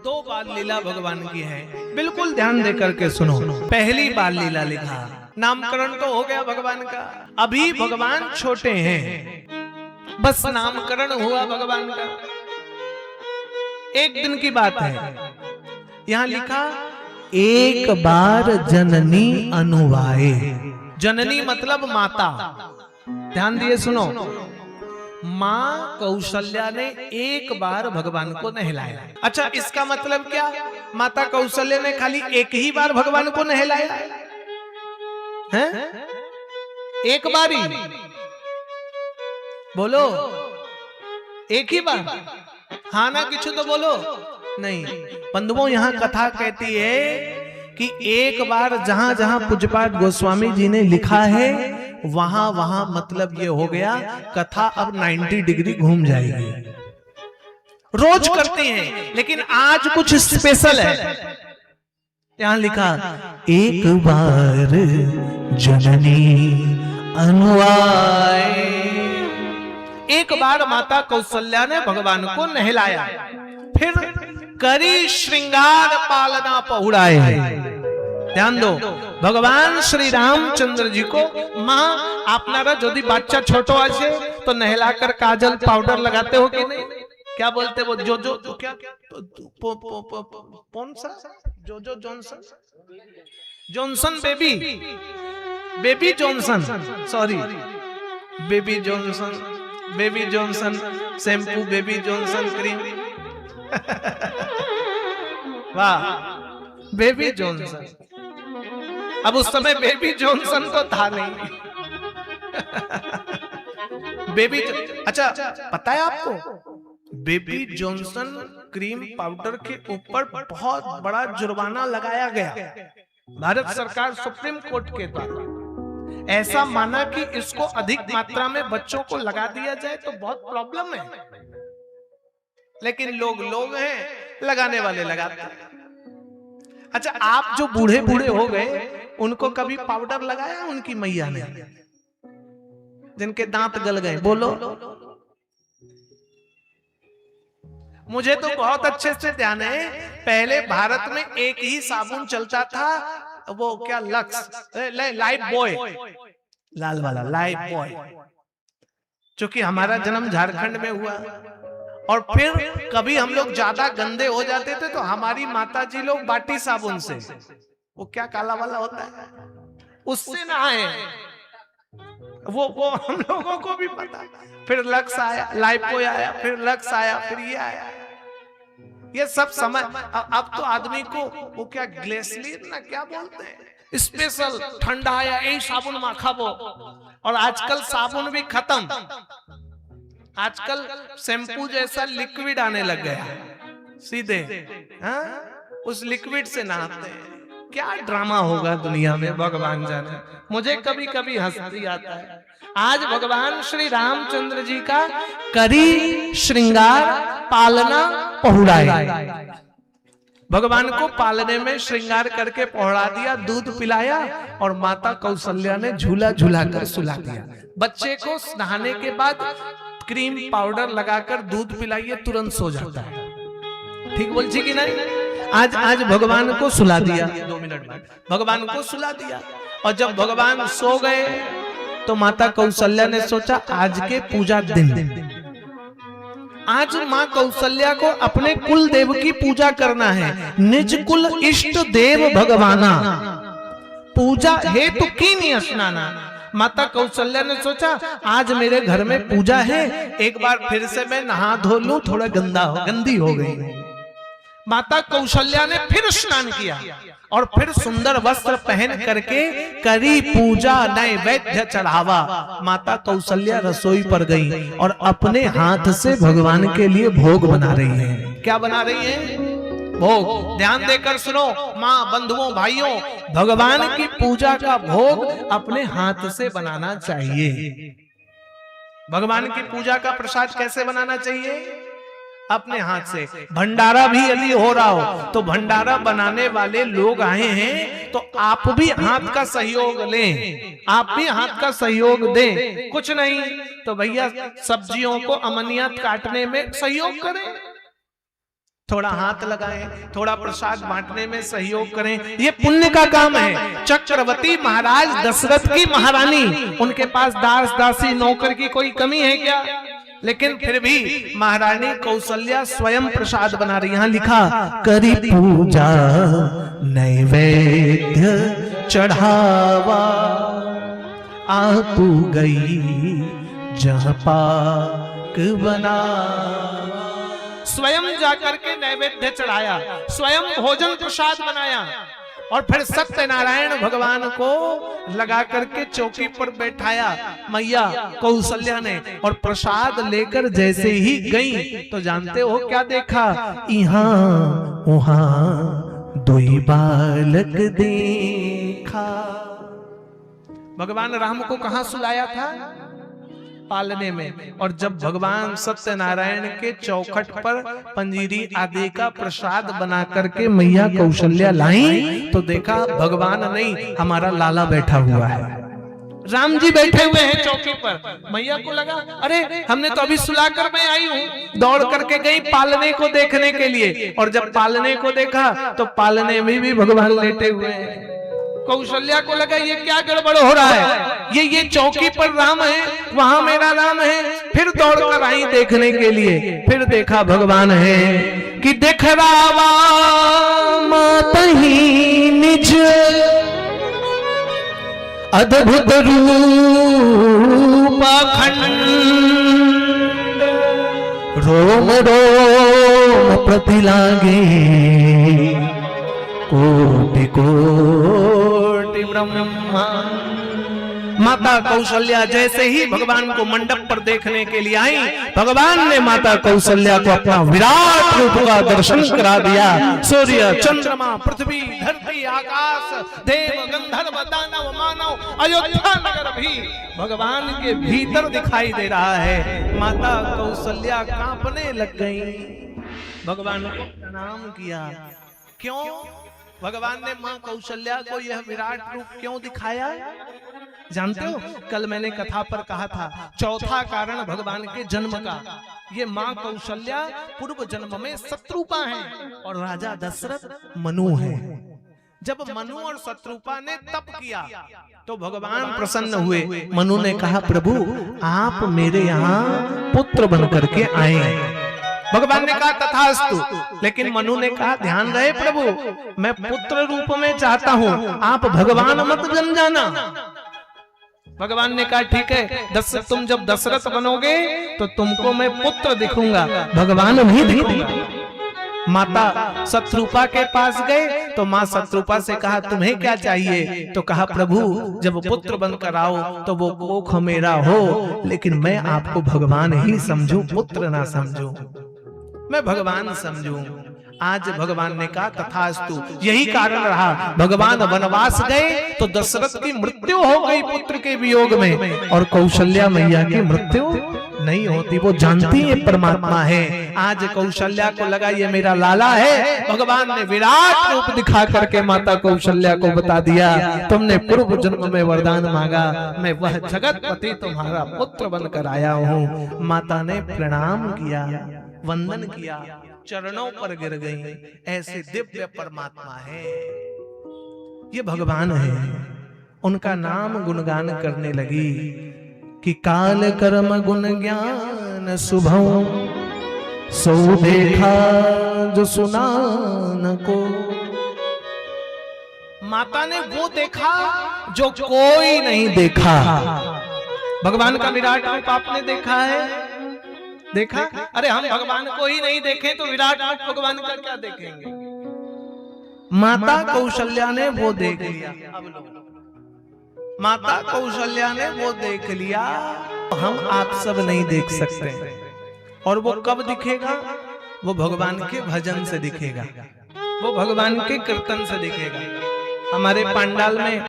दो बाल लीला भगवान की है, बिल्कुल ध्यान दे करके सुनो। पहली बाल लीला लिखा, नामकरण तो हो गया भगवान का, अभी भगवान छोटे हैं, बस नामकरण हुआ भगवान का, एक दिन की बात है। यहां लिखा एक बार जननी अनुवाए, जननी मतलब माता, ध्यान दिए सुनो। माँ कौशल्या ने एक बार भगवान को नहलाया। अच्छा, इसका मतलब क्या? माता कौशल्या ने खाली एक ही बार भगवान को नहलाया है? एक बार ही बोलो, एक ही बार, हाँ ना किछु तो बोलो नहीं। बंधुओं, यहाँ कथा कहती है कि एक बार जहां जहां पूज्यपाद गोस्वामी जी ने लिखा है वहां वहां मतलब ये हो गया, कथा अब 90 डिग्री घूम जाएगी। रोज करते हैं लेकिन आज कुछ स्पेशल है। यहां लिखा एक बार जननी अनुआए, एक बार माता कौशल्या ने भगवान को नहलाया, फिर करी श्रृंगार पालना पहुड़ाए। ध्यान दो, भगवान श्री रामचंद्र जी को माँ आपनारा यदि बच्चा छोटो आछे तो नहलाकर काजल पाउडर लगाते हो कि नहीं? क्या बोलते वो जो क्या कौन सा जो Johnson, Johnson baby, baby Johnson, sorry baby Johnson, baby Johnson shampoo, baby Johnson cream वाह, बेबी जॉनसन। अब उस समय बेबी जॉनसन तो था नहीं बेबी अच्छा, पता है आपको बेबी जॉनसन क्रीम पाउडर के ऊपर बहुत बड़ा जुर्माना लगाया गया भारत सरकार सुप्रीम कोर्ट के द्वारा। ऐसा माना कि इसको अधिक मात्रा में बच्चों को लगा दिया जाए तो बहुत प्रॉब्लम है, लेकिन लोग हैं, लगाने वाले लगाते हैं। अच्छा, आप जो बूढ़े बूढ़े हो गए उनको कभी पाउडर लगाया उनकी मैया ने, जिनके दांत गल गए? बोलो। मुझे तो बहुत अच्छे से ध्यान है, पहले भारत में एक ही साबुन चलता था, वो क्या लक्स, लाइफ बॉय, लाल वाला लाइफ बॉय, क्योंकि हमारा जन्म झारखंड में हुआ। और फिर कभी हम लोग ज्यादा गंदे हो जाते थे तो हमारी माताजी लोग बाटी साबुन से, वो क्या काला वाला होता है, उससे नहाए। वो हम लोगों को भी पता। फिर लक्स आया, लाइफबॉय आया, फिर लक्स आया, फिर ये आया। ये सब समय अब तो आदमी को वो क्या ग्लिसरीन ना क्या बोलते हैं, स्पेशल ठंडा आया यही साबुन माखा वो। और आजकल साबुन भी खत्म, आजकल शैम्पू जैसा लिक्विड आने लग गया सीधे, हाँ? उस लिक्विड से नहाते हैं। क्या ड्रामा होगा दुनिया में भगवान जाने। मुझे कभी कभी हंसी आता है। आज भगवान श्री रामचंद्र जी का करी श्रृंगार पालना पहुड़ाए, भगवान को पालने में श्रृंगार करके पहुड़ा दिया, दूध पिलाया और माता कौशल्या ने झूला झूला कर सुला दिया। बच्चे को नहाने के बाद क्रीम पाउडर लगाकर दूध पिलाइए, तुरंत सो जाता है। ठीक बोलছি कि नहीं? आज भगवान को सुला दिया, 2 मिनट बाद भगवान को सुला दिया। और जब भगवान सो गए तो माता कौशल्या ने सोचा आज के पूजा दिन, आज माँ कौशल्या को अपने कुल देव की पूजा करना है। निज कुल इष्ट देव भगवाना, पूजा हेतु कीनी स्नाना। माता कौशल्या ने सोचा आज मेरे घर में पूजा है, एक बार फिर से मैं नहा धो लूं, थोड़ा गंदी हो गई। माता कौशल्या ने फिर स्नान किया और फिर सुंदर वस्त्र पहन करके करी पूजा नैवेद्य चढ़ावा। माता कौशल्या रसोई पर गई और अपने हाथ से भगवान के लिए भोग बना रही है। क्या बना रही है? भोग। ध्यान देकर सुनो माँ, बंधुओं, भाइयों, भगवान की पूजा का भोग अपने हाथ से बनाना चाहिए। भगवान की पूजा का प्रसाद कैसे बनाना चाहिए? अपने हाथ से। भंडारा भी यदि हो रहा हो तो भंडारा बनाने वाले लोग आए हैं तो आप भी हाथ का सहयोग लें, आप भी हाथ का सहयोग दें। कुछ नहीं तो भैया सब्जियों को अमनियत काटने में सहयोग करें। थोड़ा हाथ लगाएं, थोड़ा प्रसाद बांटने में सहयोग करें, ये पुण्य का काम है। चक्रवर्ती महाराज दशरथ की महारानी, उनके पास दास दासी नौकर की कोई कमी है क्या? लेकिन फिर भी महारानी कौशल्या स्वयं प्रसाद बना रही। यहां लिखा करी पूजा नैवेद्य चढ़ावा, आपू गई जहां पाक बना। स्वयं जाकर के नैवेद्य चढ़ाया, स्वयं भोजन प्रसाद बनाया और फिर सत्यनारायण भगवान को लगा करके चौकी पर बैठाया मैया कौशल्या ने। और प्रसाद लेकर जैसे ही गई तो जानते हो क्या देखा? यहाँ वहां दुई बालक देखा। भगवान राम को कहां सुलाया था? पालने में। और जब भगवान सत्यनारायण के चौखट पर पंजीरी आदि का प्रसाद बना करके मैया कौशल्या लाई तो देखा भगवान नहीं, हमारा लाला बैठा हुआ है। राम जी बैठे हुए हैं चौकी पर। मैया को लगा अरे हमने तो अभी सुलाकर मैं आई हूँ। दौड़ करके गई पालने को देखने के लिए, और जब पालने को देखा तो पालने में भी भगवान लेटे हुए हैं। कौशल्या को लगा ये क्या गड़बड़ हो रहा है, ये चौकी पर राम है, वहां मेरा राम है। फिर दौड़कर आई देखने के लिए, फिर देखा भगवान है कि देख रावा मातहि निज अद्भुत रूप अखंड, रोम रोम प्रतिलागे कोटि कोटि ब्रह्मा। माता कौशल्या जैसे ही भगवान को मंडप पर देखने के लिए आई, भगवान ने माता कौशल्या को अपना विराट रूप का दर्शन करा दिया। सूर्य चंद्रमा पृथ्वी धरती आकाश देव गंधर्व दानव मानव अयोध्या नगर भी भगवान के भीतर दिखाई दे रहा है। माता कौशल्या कांपने लग गई, भगवान को प्रणाम किया। क्यों? भगवान ने मां कौशल्या को यह विराट रूप क्यों दिखाया? जानते हो, कल मैंने कथा पर कहा था चौथा कारण भगवान के जन्म का, ये मां कौशल्या पूर्व जन्म में शत्रुपा हैं और राजा दशरथ मनु है। जब मनु और शत्रुपा ने तप किया तो भगवान प्रसन्न हुए। मनु ने कहा प्रभु आप मेरे यहाँ पुत्र बन करके आए। भगवान ने कहा तथास्तु, लेकिन मनु ने कहा ध्यान रहे प्रभु मैं पुत्र रूप में चाहता हूँ, आप भगवान मत बन जाना। भगवान ने कहा ठीक है, तुम जब दशरथ बनोगे तो तुमको मैं पुत्र दिखूंगा, भगवान नहीं दिखूंगा। माता शत्रुपा के पास गए तो माँ शत्रुपा से कहा तुम्हें क्या चाहिए? तो कहा प्रभु जब पुत्र बनकर आओ तो वो कोख मेरा हो, लेकिन मैं आपको भगवान ही समझूं, पुत्र ना समझूं, मैं भगवान समझूं। आज भगवान ने कहा तथास्तु। यही कारण रहा भगवान वनवास गए तो दशरथ की मृत्यु हो गई पुत्र के वियोग में, और कौशल्या मैया की मृत्यु नहीं होती। वो जानती है परमात्मा है। आज कौशल्या को लगा ये मेरा लाला है। भगवान ने विराट रूप दिखा करके माता कौशल्या को बता दिया तुमने पूर्व जन्म में वरदान मांगा, मैं वह जगतपति तुम्हारा पुत्र बनकर आया हूँ। माता ने प्रणाम किया, वंदन किया, चरणों पर गिर गई। ऐसे दिव्य परमात्मा है, ये भगवान है। उनका नाम गुणगान करने लगी कि काल कर्म गुण ज्ञान शुभम सो देखा जो सुना न को। माता ने वो देखा जो कोई नहीं देखा। भगवान का विराट रूप आपने देखा है? देखा? अरे हम भगवान को ही नहीं देखें तो विराट रूप भगवान का क्या देखेंगे? माता कौशल्या ने वो देख लिया। माता कौशल्या ने वो देख लिया, हम आप सब नहीं देख सकते। और वो कब दिखेगा? वो भगवान के भजन से दिखेगा, वो भगवान के कीर्तन से दिखेगा। हमारे पंडाल में